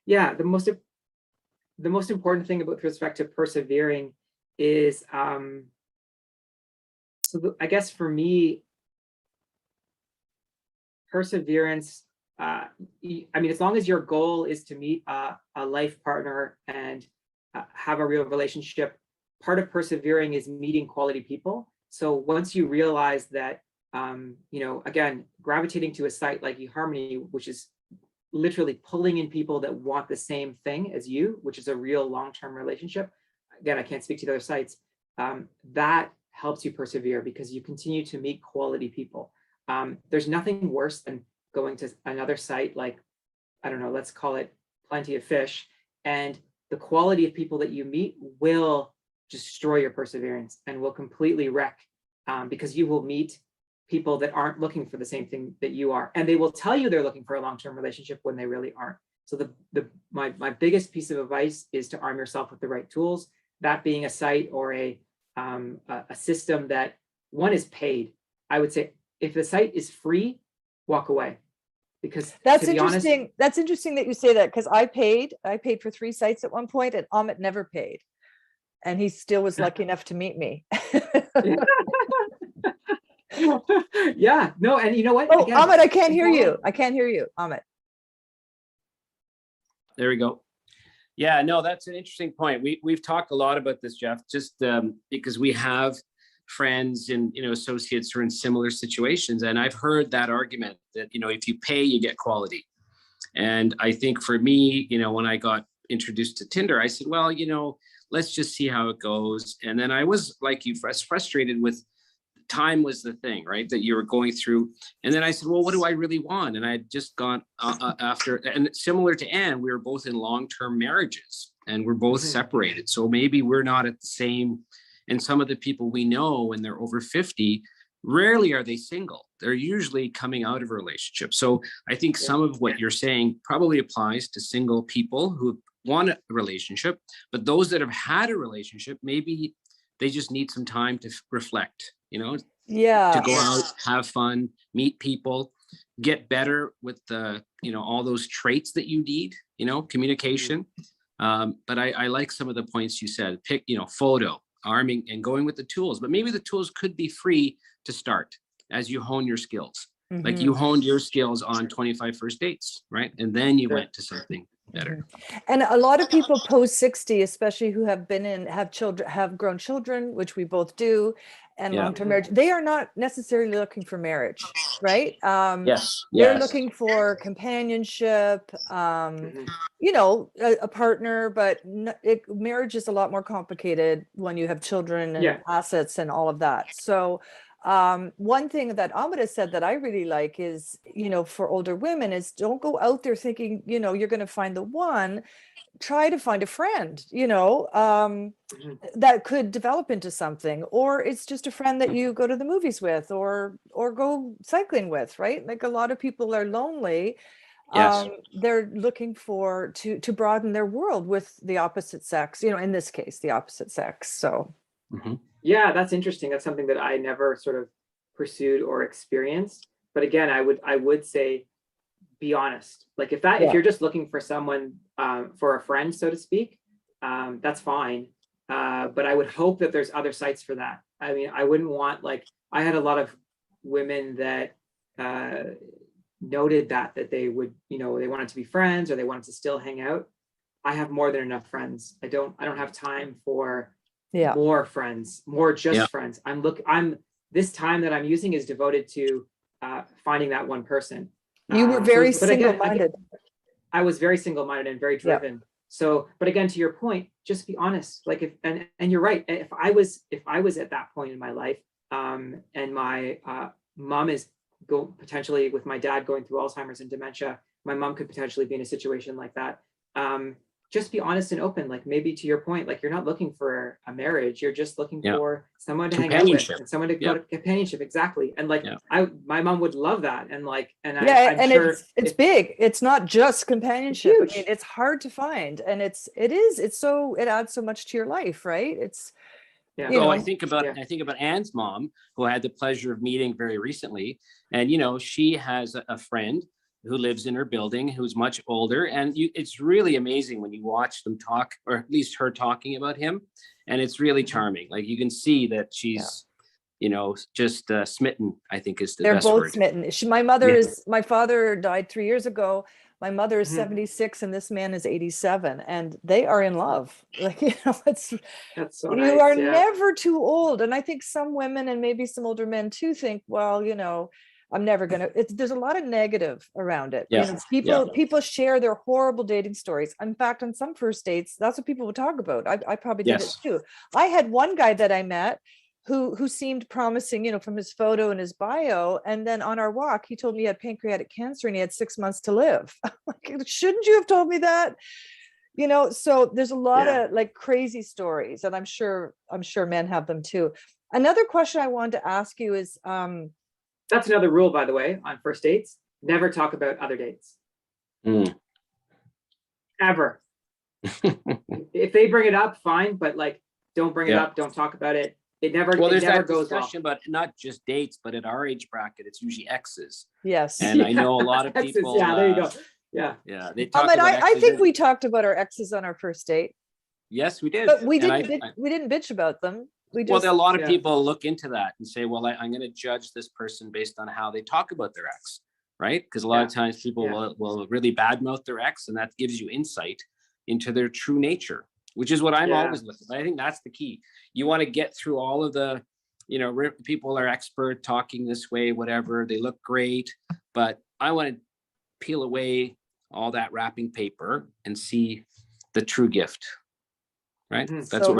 Yeah, the most important thing with respect to persevering is, I guess for me, perseverance, I mean, as long as your goal is to meet a life partner and have a real relationship, part of persevering is meeting quality people. So once you realize that, again, gravitating to a site like eHarmony, which is literally pulling in people that want the same thing as you, which is a real long-term relationship. Again, I can't speak to the other sites. That helps you persevere because you continue to meet quality people. There's nothing worse than going to another site like, I don't know, let's call it Plenty of Fish, and the quality of people that you meet will destroy your perseverance and will completely wreck, because you will meet people that aren't looking for the same thing that you are, and they will tell you they're looking for a long-term relationship when they really aren't. So my biggest piece of advice is to arm yourself with the right tools, that being a site or a system that one is paid. I would say if the site is free, walk away, because that's interesting. Honest, that's interesting that you say that, because I paid for 3 sites at one point, and Amit never paid, and he still was lucky enough to meet me. Yeah, no, and you know what? Oh, again, Amit, I can't hear you. I can't hear you, Amit. There we go. Yeah, no, that's an interesting point. We've talked a lot about this, Jeff, just because we have friends and associates who are in similar situations, and I've heard that argument that if you pay, you get quality. And I think for me, when I got introduced to Tinder, I said, well, let's just see how it goes. And then I was like you, frustrated with time was the thing, right, that you were going through. And then I said, well, what do I really want? And I had just gone after, and similar to Anne, we were both in long-term marriages and we're both separated. So maybe we're not at the same, and some of the people we know when they're over 50, rarely are they single. They're usually coming out of a relationship. So I think some of what you're saying probably applies to single people who want a relationship, but those that have had a relationship, maybe they just need some time to reflect, to go out, have fun, meet people, get better with the, all those traits that you need, communication. But I like some of the points you said, pick, photo, arming, and going with the tools, but maybe the tools could be free to start as you hone your skills. Like you honed your skills on 25 first dates, right? And then you went to something better. And a lot of people post 60, especially who have grown children, which we both do, and long-term marriage, they are not necessarily looking for marriage, right? They're looking for companionship, a partner, but marriage is a lot more complicated when you have children and assets and all of that. So one thing that Amit has said that I really like is, for older women, is don't go out there thinking, you're going to find the one. Try to find a friend, that could develop into something, or it's just a friend that you go to the movies with or go cycling with, right? Like a lot of people are lonely. They're looking to broaden their world with the opposite sex, in this case, the opposite sex. So. Yeah, that's interesting. That's something that I never sort of pursued or experienced. But again, I would say, be honest. Like if you're just looking for someone, for a friend, so to speak, that's fine. But I would hope that there's other sites for that. I mean, I wouldn't want, I had a lot of women that noted that they would, they wanted to be friends or they wanted to still hang out. I have more than enough friends. I don't have time for more friends, more friends. This time that I'm using is devoted to finding that one person. You were very single-minded. I was very single-minded and very driven. So, but again, to your point, just be honest. Like and you're right. If I was at that point in my life, and my mom is potentially, with my dad going through Alzheimer's and dementia, my mom could potentially be in a situation like that. Just be honest and open. Like maybe to your point, like you're not looking for a marriage, you're just looking for someone to hang out with and someone to go to companionship. Exactly. And my mom would love that. And I'm sure it's big. It's not just companionship. I mean, it's hard to find, and it adds so much to your life, right? It's I think about Anne's mom, who I had the pleasure of meeting very recently, and she has a friend who lives in her building, who's much older. And it's really amazing when you watch them talk, or at least her talking about him. And it's really charming. Like you can see that she's, just smitten, I think is the They're best both word. smitten. My father died 3 years ago. My mother is Mhm. 76 and this man is 87, and they are in love. Like, That's so you nice. are Yeah. never too old. And I think some women and maybe some older men too think, well, I'm never gonna. There's a lot of negative around it. Yeah. People share their horrible dating stories. In fact, on some first dates, that's what people would talk about. I probably did it Yes. too. I had one guy that I met who seemed promising, from his photo and his bio. And then on our walk, he told me he had pancreatic cancer and he had 6 months to live. Like, shouldn't you have told me that? So there's a lot of like crazy stories, and I'm sure men have them too. Another question I wanted to ask you is, That's another rule, by the way, on first dates. Never talk about other dates. Ever. If they bring it up, fine, but like, don't bring it up. Don't talk about it. It never there's never that goes well. discussion, but not just dates, but at our age bracket, it's usually exes. yes. And I know a lot of Exes, people. yeah, there you go. Yeah. Yeah, they talk But about I exes. think we talked about our exes on our first date, Yes, we did. but we And didn't bitch about them. We just, well, a lot of people look into that and say, well, I'm going to judge this person based on how they talk about their ex, right? Because a lot of times people will really badmouth their ex, and that gives you insight into their true nature, which is what I'm always looking for. I think that's the key. You want to get through all of the, people are expert talking this way, whatever, they look great, but I want to peel away all that wrapping paper and see the true gift, right? That's So what